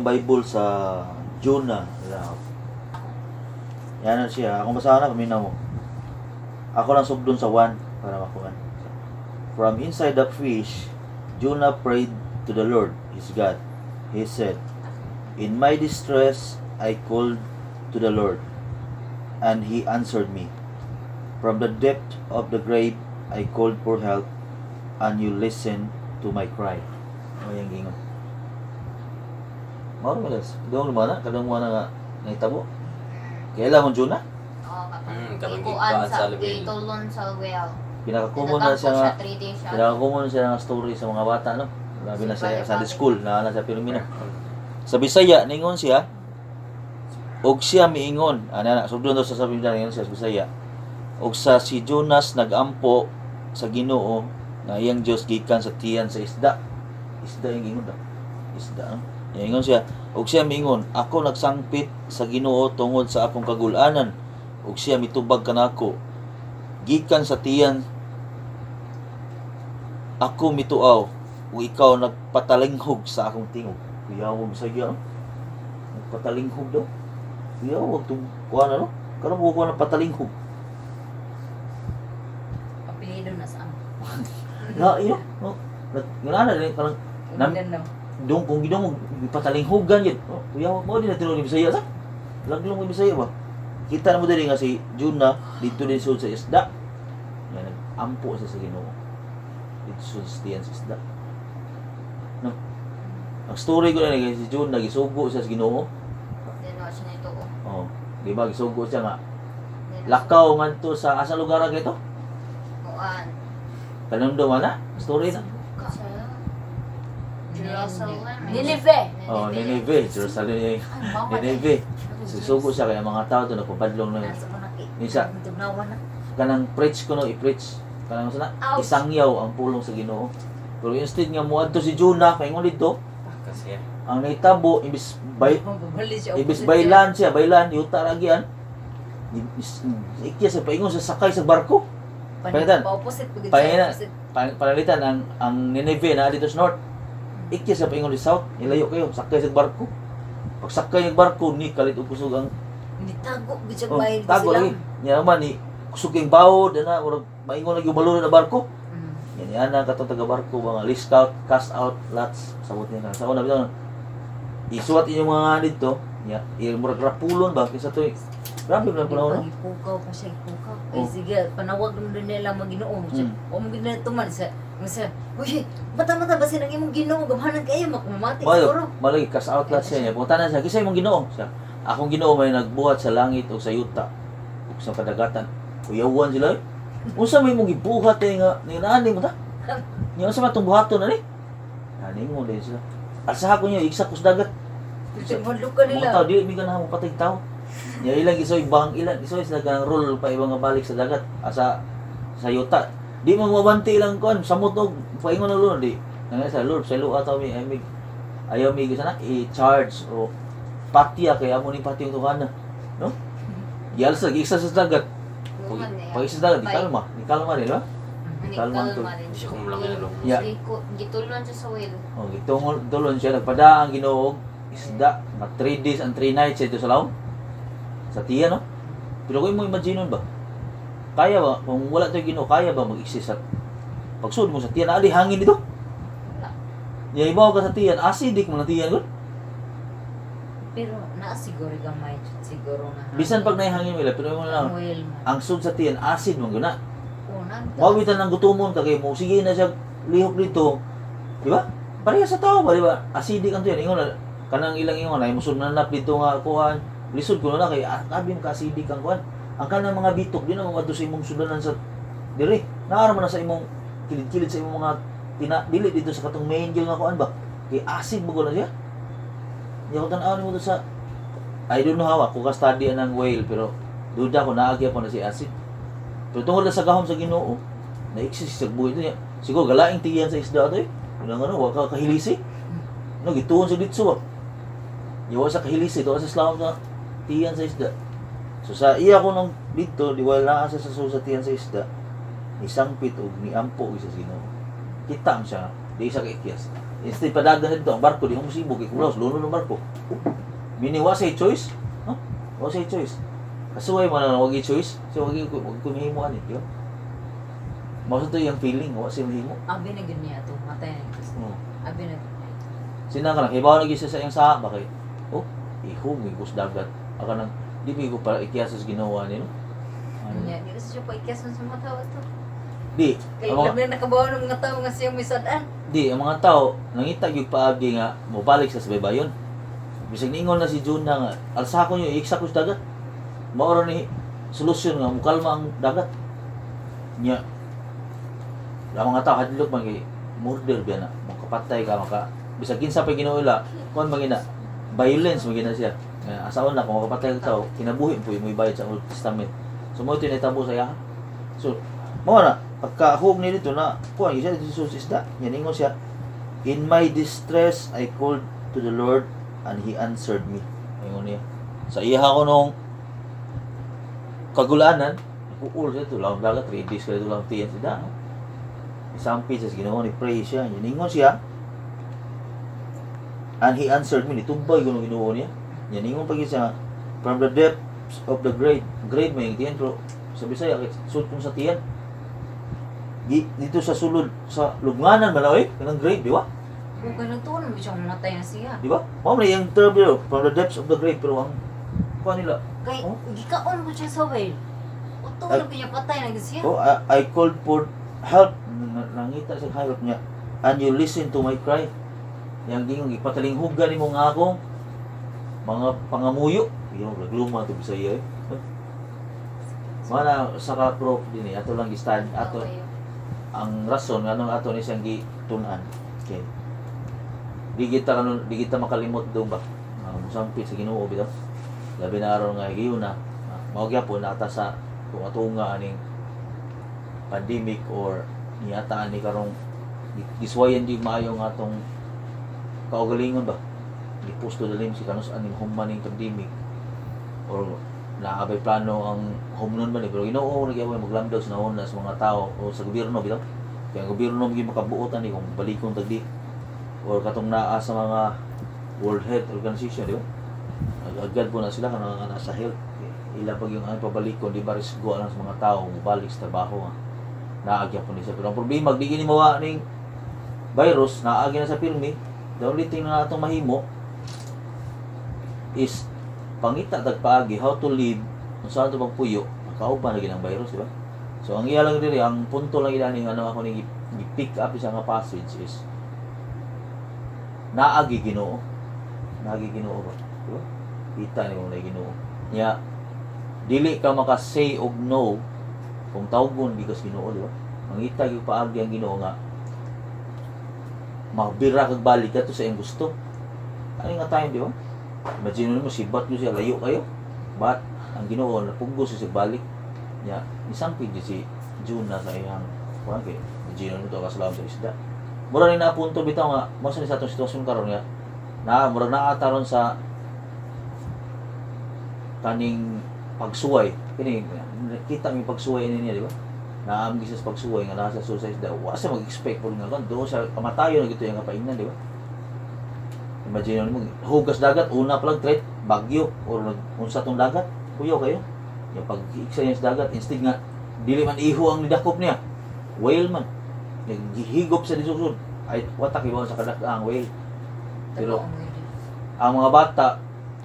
Bible sa Jonah. Yan na siya. Akong basahan na, paminaw mo. Ako lang sugdon sa 1 para makuha. From inside the fish, Jonah prayed to the Lord, his God. He said, "In my distress, I called to the Lord, and He answered me. From the depth of the grave, I called for help, and You listened to my cry." O yung gingon. Maro malas. Kadang mo na nga naitabo. Kailan mo Jonah? Oo, Kapag ikuan sa Lubin. itulon sa well. Pinaka-common na siya nga. 3 days siya. Pinaka-common siya nga story sa mga bata, no? Labi na siya sa school na sa Pilipina. Sa Bisaya ningon siya og siya miingon ana sugdon daw sa sabi niya ningon siya sa Bisaya og sa si Jonas nagampo sa Ginoo na iyang Dios gikan sa tiyan sa isda yung ingon daw isda no? Ingon siya og siya miingon ako nagsangpit sa Ginoo tungod sa akong kagul-anan og siya mitubag kanako gikan sa tiyan ako mituaw ug ikaw nagpatalinghog sa akong tingog. Kuyawog sa iya. Nagpatalinghog daw. Kuyawog itong kuha na, no? Karang buko na patalinghog. Apelido na saan? Na, iyo. No? Nga rin, parang, doon, kung ginong patalinghoggan yun. Oh, kuyawog mo din na tinong ni Bisaya, sa? Laglong mo Bisaya ba? Kita na mo din nga si Jonah dito din sa isda. Yan, nag-ampo siya sa Ginoo. Dito sa tiyan sa isda. No? Ang story ko na si June nagisugo siya sa Ginoo. Then watch na ito. Oh, di ba gisugo siya nga. Lakaw ngadto sa asa lugar ra ito? Kuan. Kanang do na story na. Jerusalem. Nineveh. Oh, Nineveh, Jerusalem. Nineveh. Susugo siya kaya mga tao doon nagpapadlong na. Isa kanang preach ko no i-preach. Kanang sana isangyaw ang pulong sa Ginoo. Pero instead nga muadto si Jonah kay ngon dito, Kasi ang naitabo ibis bailan siya, bailan yuta ra gyan. Ikya sa paingon sa sakay sa barko. Palitan. Panalitan ang Nineveh na dito sa north. Ikya sa paingon di south, ilayo kayo sakay sa barko. Pag sakay ng barko ni kalit og kusog ang Nitago bisag may tago lagi. Nya man ni kusog king bawod na urag maingon lagi balon na barko. Yan ang katong taga-barko mga list out, cast out, lots sabot niya sa una bitaw. Isuwat inyong mga dito, ya, murag rapulon ba kaysa to. Grabe na pala no. Ipukaw pa siya, ipukaw. Oh. Ay sige, panawag naman din nila mga Ginoo. O mo gid na tuman sa uy, mata-mata ba sinang imong Ginoo gamhanan kayo makumamati siguro. Malagi cast out lots siya. Punta na siya kisay imong Ginoo siya. Akong Ginoo may nagbuhat sa langit o sa yuta o sa kadagatan. Uyawan sila. Unsa may mong gibuhat nga ninani mo ta? Nya unsa man tong buhaton ani? Ani mo din sila. Asa ko niya igsa kus dagat. Sumulok ka Mga nila. tao di mi ganahan mo patay tao. Nya ilang isoy bang ilan isoy sila kanang rule pa ibang nga balik sa dagat asa sa yuta. Di mo mabanti lang kon samot og paingon na Lord di. Nga sa Lord sa luwa taw mi amig. Ayaw mi sana i-charge o patya kay amo ni patiyong tuhana. No? Yalsa igsa sa dagat. Pag isa dagat, di kalma rin, ba? Kalma to. siya kung lang yan. Yeah. Gitulon siya sa well. Oh, gitulon siya, nagpada ang Ginoo isda, na 3 days and 3 nights ito sa laom. Sa tiya, no? Pero kung mo imagine ba? Kaya ba, kung wala tayo Ginoo, kaya ba mag-exist at pagsud mo sa tiyan, ali hangin dito? Wala. Yung ibaw ka sa tiyan, acidic mo na tiyan, good? Pero naa siguro gamay siguro na. Bisan pag naihangin mo pero mo lang, Well, ang sud sa tiyan, acid mo guna. unan. Mawitan ng gutumon kagay mo, sige na siya lihok dito. Di ba? Pareha sa tao ba, di ba? Acidic ang tiyan, ingon na, kanang ilang ingon ay musud nanap dito nga kuhan. Lisod ko na kay abi ka acidic ang kuhan. Ang kanang mga bitok di na mamadto sa imong sudanan sa diri. Naara man na sa imong kilid-kilid sa imong mga dili dito sa katong main nga kuhan ba. Kay acid mo ko na siya. Yung tan-aw mo to sa I don't know how ako ka-study ng whale pero duda ko naagya pa na si acid. Pero tungod na sa gahom sa Ginoo, na-exist sa buhay niya. Siguro galaing tiyan sa isda to eh. Ano nga wa ka kahilisi. No gituon sa ditso ba. Yawa sa kahilisi to sa Islam na tiyan sa isda. So sa iya ko nung dito, di wala sa tiyan sa isda. Isang pito ni ampo isa sa Ginoo. Kita siya di isa ka ikyas. Instead padagan dito ang barko di mo musibog ikulaw luno ng barko. Meaning wa say choice, no? Wa say choice. Kasuway mo na wag i-choice, so wag kumihimo ani, di ba? Mao to yung feeling, wa say mahimo. Abi na gud niya to, matay na gusto. Oh. Abi na gud niya. Sina ka lang ibaw lagi sa iyang saha ba kay. Oh, ihog mi gus dagat. Aka nang di ko para ikyas sa ginawa ni, no? Ano? Nya, di kasi siya pa ikyasan sa mga tao to. Di, Kaya ang mga, labi na nakabawa ng mga tao nga siyang misadan. di, ang mga tao, nangita yung paagi nga, mobalik sa baybayon. Bisag niingon na si Juna nga, alsa ko nyo, iiksa ko sa dagat. Maura ni solusyon nga, mukalma ang dagat. Nya, ang mga tao, hadlok man kay, murder ba na, makapatay ka, bisag kinsa pa ginuula, kung magina, violence magina siya. Asaon na, kung makapatay ka tao, kinabuhi po yung may bayad sa Old Testament. So, mo ito yung itabo sa iya. So, mo na, pagkahug ni dito na, kuha, isa dito sa isda, yan ingon siya, in my distress, I called to the Lord, and He answered me. Ingon niya. Sa iya ko nung kagulaanan, puul siya ito, lang dagat, 3 days ka ito lang tiyan sida, no? Isang pieces, ginawa ni pray siya, yan ingon siya, and He answered me, nitumbay ko nung ginawa niya, yan ingon pag siya, from the depths of the grave may yung tiyan, pero sa Bisaya, sud kong sa tiyan, dito sa sulod sa lubnganan malawi kanang grave di ba? Kung ganun to, naman siyang mamatay na siya. Di ba? Mao man yung term dito from the depths of the grave pero ang kuha nila. Kay, Oh? gikaon ko siya sa whale. Uto Ay. na kanya patay na siya. Oh, I called for help. Nangita sa hayop niya. And you listen to my cry. Yang gingong ipatalinghugan nimo nga akong mga pangamuyo. Yung nagluma to Bisaya eh. Mana sa ka-prof din ato lang gi-study ato ang rason nga nung ato ni siyang gitunan. Okay. Di kita makalimot doon ba? Musampit sa Ginoo bitaw. Labi na araw nga higayon na. Mao gyapon na ata sa tunga aning pandemic or niyataan ni karong giswayan di maayo nga atong kaugalingon ba? Gipusto dalim si kanus aning humaning pandemic or naabay plano ang home nun ba ni pero Ginoo nagyaway maglamdaw sa naon sa mga tao o sa gobyerno bitaw kaya ang gobyerno maging makabuotan ni kung balikon tagdi or katong naa sa mga World Health Organization di ba agad po na sila kanang nasa health ila pag yung ang pabalikon di ba risgo lang sa mga tao mubalik sa trabaho naagya po nila pero ang problema di gini mawa ning virus naagi na sa pirmi the only thing na atong mahimo is pangita tagpaagi how to live kung saan ito magpuyo makauban lagi ng virus di ba so ang iya lang diri ang punto lang ila ning ano ako ning i-pick up isa nga passage is naagi Ginoo ba di ba kita ni mo na Ginoo nya dili ka maka-say og no kung tawgon because Ginoo di ba mangita gyud paagi ang Ginoo nga mabira kag balik ka to sa iyang gusto ani nga time di ba imagine mo sibat nyo siya layo kayo but ang Ginoo napuggo siya sa balik nya isampid si Juna sa iyang kuan kay imagine mo to kasalam sa isda mura ni napunto bitaw nga mo sa atong sitwasyon karon nga na mura na ataron sa kaning pagsuway kini kita mi pagsuway niya di ba naamgi sa pagsuway nga nasa suicide daw wa sa mag-expect po nga do sa kamatayon na gito yung kapaingnan di ba imagine mo hugas dagat una pa lang threat bagyo or unsa tong dagat kuyo kayo yung pag-iksa niya sa dagat instead nga dili man iho ang nidakop niya whale man naghihigop sa disugod ay watak ibaw sa kadakdaang whale pero ang mga bata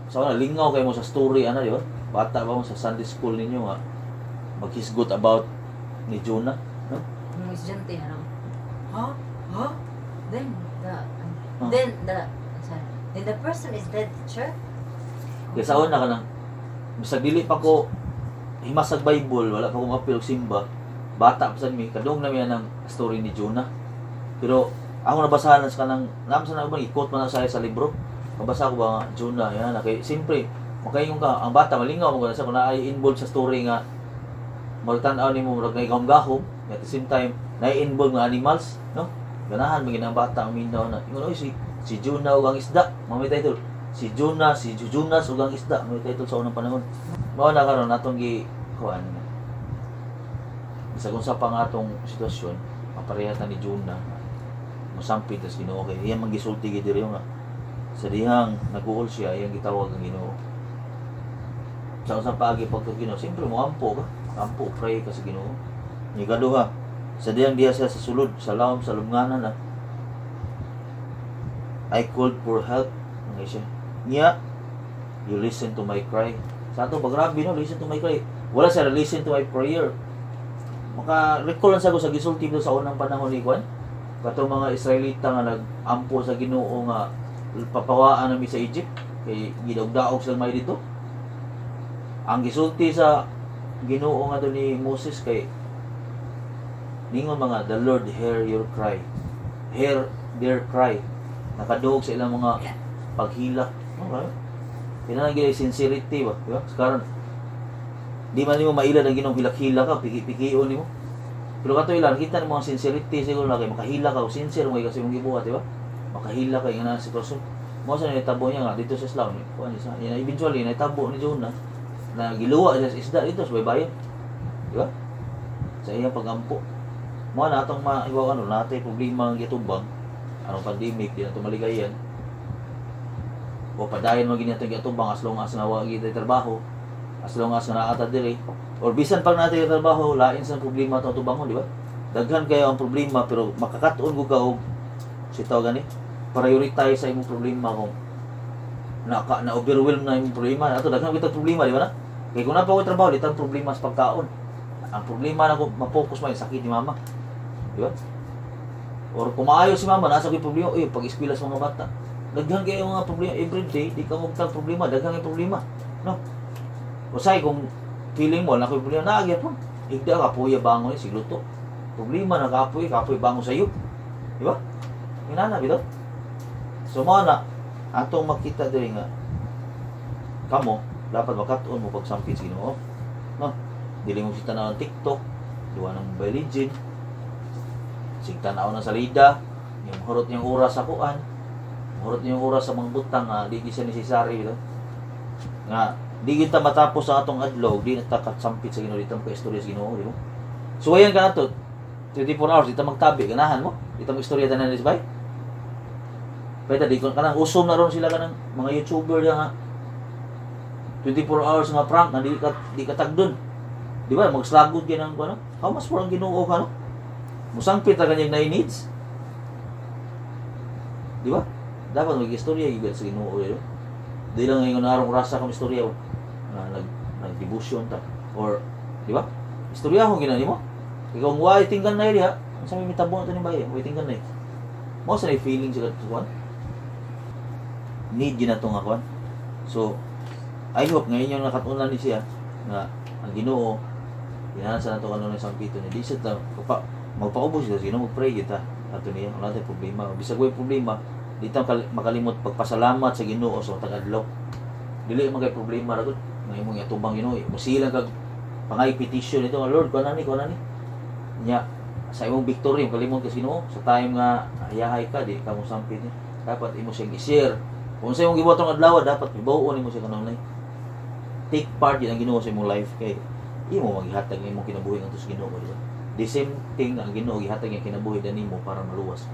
so lingaw kayo mo sa story ano di ba bata ba mo sa Sunday school ninyo nga maghisgot about ni Jonah no Ang estudyante na lang. Ha? Then Huh? then the person is dead, teacher? kaya saon na ka nang bisag dili pa ko himasag Bible wala pa ko mapil og simba bata pa sad mi kadung na mi ang story ni Jonah pero ako nabasahan sa kanang namsa na ubang ikot man na sa libro mabasa ko ba nga Jonah yan kay simpre makaingon ka ang bata malingaw mo na sa kung naay involved sa story nga magtan-aw nimo murag ngay gahom at the same time na-involve nga animals no ganahan maging ang bata ang minaw na ingon oy si Jonah ug ang isda mamay title si Jonah si Jonas ug ang isda mamay title sa unang panahon mao na karon atong gi kuan bisa kung sa pangatong sitwasyon maparehatan ni Jonah Mosampit tas Ginoo kay iyang magisulti gid diri nga sa dihang nag-uol siya iyang gitawag ang Ginoo. Sa usang paagi pagka Ginoo, siyempre mo ampo ka. Ampo pray ka sa Ginoo. Ni kaduha, sa diyang diya siya sa sulod, sa lawom, sa lumnganan na I called for help. Nga siya. Niya, you listen to my cry. Sa ato, grabe no, listen to my cry. Wala siya, listen to my prayer. Maka-recall lang sa ko sa gisulti dito sa unang panahon ni Juan. Katong mga Israelita nga nag-ampo sa Ginoo nga papawaan nami sa Egypt. Kay gidawdaog silang may dito. Ang gisulti sa Ginoo nga doon ni Moses kay ningon mga, the Lord hear your cry. Hear their cry. Nakaduog sa ilang mga paghila. Okay. Pinanagin ay sincerity ba? Diba? Sekarang, di man mo mailad ang Ginoong hilak-hila ka, piki-pikion mo. Pero kato ilan, kita mo ang sincerity siguro na kay makahila ka o sincere mo kasi mong gibuhat, di ba? Makahila ka yung sitwasyon. Mo sa nitabo niya nga dito sa Islam, kuan isa. Eventually nitabo ni Jonah na giluwa siya sa isda dito sa baybayin. Di ba? Sa iyang pagampo. Mo na atong maiwaw ano, natay problema ang gitubang. Anong pandemic, di na tumaligayan. O padayon mo ginatong gitubang as long as nawa gid trabaho. As long as naata diri. Or bisan pag natin yung trabaho, lain sa problema itong tubangon, di ba? Daghan kayo ang problema, pero makakatuon ko ka o sitaw gani, prioritize sa imong problema kung na-overwhelm na imong problema. Ato, daghan kita problema, di ba na? Kaya kung na pa ko trabaho, di tang problema sa pagkaon. Ang problema na ko, mapokus mo yung sakit ni mama. Di ba? Or kung maayos si mama, nasa ko yung problema, pag-eskwela sa mga bata. Daghan kayo mga problema everyday, di ka magtang problema, daghan yung problema. No? Usay kung feeling mo na problema na agad po. Higda ka puya bangon sigluto. Problema na kapoy bangon sa iyo. Di ba? Inana bitaw. So mo na atong makita diri nga kamo dapat makatuon mo pagsampit sa Ginoo. No? Dili mo kita na ng TikTok, duwa ng Mobile Legend. Sigtanaw na salida, yung hurot niyang oras sa kuan. Hurot niyang oras sa mga butang nga di siya necessary bitaw. Nga di kita matapos sa atong adlaw, di nagtakatsampit sa Ginoo, di ta maka-istorya sa Ginoo, di ba? So ayan ka na to, 24 hours, di ta magtabi, ganahan mo, di ta mag-istorya tanan ni Isbay. Pwede, di ko kanang usom na ron sila kanang mga YouTuber nga 24 hours nga prank, nga di ka tagdon. Di ba, magslagod yan ang ano? How much more ang Ginoo ka, no? Musangpit na kanyang na-needs. Di ba? Dapat mag-istorya, gigat sa Ginoo, di ba? Di lang ngayon narong rasa kang istorya na nag-devotion ta or di ba? Istorya mo ginani mo. Ikaw mo ay tinggan na iri ha. Ang sabi mitabo na to ni bayan, way tinggan na. Mo sa feeling sa kuan. Need na tong akuan. So I hope ngayon yung nakatunan ni siya na ang Ginoo inahan sa nato kanunay sang pito ni di sa magpaubos siya Ginoo mag-pray kita ato niya wala tay problema bisag way problema di ta makalimot pagpasalamat sa Ginoo sa tagadlaw. Dili man kay problema ra gud nga imong atubang Ginoo. Musilang kag pangay petition ito nga Lord kuan ni nya sa imong victory kalimot ka Ginoo sa time nga ayahay ka di ka mo sampit ni. Dapat imo siyang i-share. Kung sa imong gibuhatong adlaw dapat ibaw-on nimo siya kanunay. Take part din ang Ginoo sa imong life kay imo maghihatag imong kinabuhi ngadto sa Ginoo, di ba? The same thing ang Ginoo gihatag ang kinabuhi nimo para maluwas.